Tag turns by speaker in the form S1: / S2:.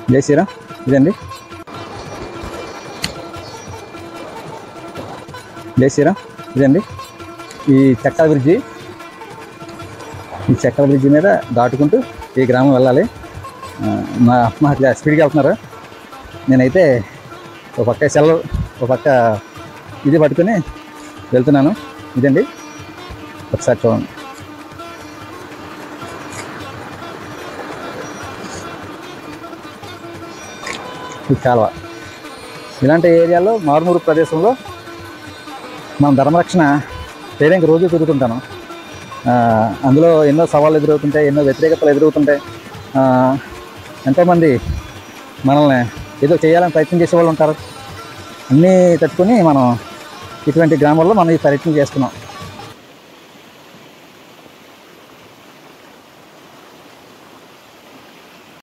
S1: జై శ్రీరామ్. ఇదండి జై శ్రీరామ్. ఇదండి ఈ చెక్కల బ్రిడ్జి. ఈ చెక్కల బ్రిడ్జి మీద దాటుకుంటూ ఈ గ్రామం వెళ్ళాలి. మా స్పీడ్గా వెళ్తున్నారు. నేనైతే ఒక పక్క సెలవు ఒక పక్క ఇది పట్టుకొని వెళ్తున్నాను. ఇదండి ఒకసారి చూడండి. ఈ కాలువ ఇలాంటి ఏరియాలో మారుమూరు ప్రదేశంలో మనం ధర్మరక్షణ చేయడానికి రోజు తిరుగుతుంటాను. అందులో ఎన్నో సవాళ్ళు ఎదురవుతుంటాయి, ఎన్నో వ్యతిరేకతలు ఎదురవుతుంటాయి. ఎంతోమంది మనల్ని ఏదో చేయాలని ప్రయత్నం చేసే వాళ్ళు ఉంటారు. అన్నీ తట్టుకొని మనం ఇటువంటి గ్రామాల్లో మనం ఈ ప్రయత్నం చేస్తున్నాం.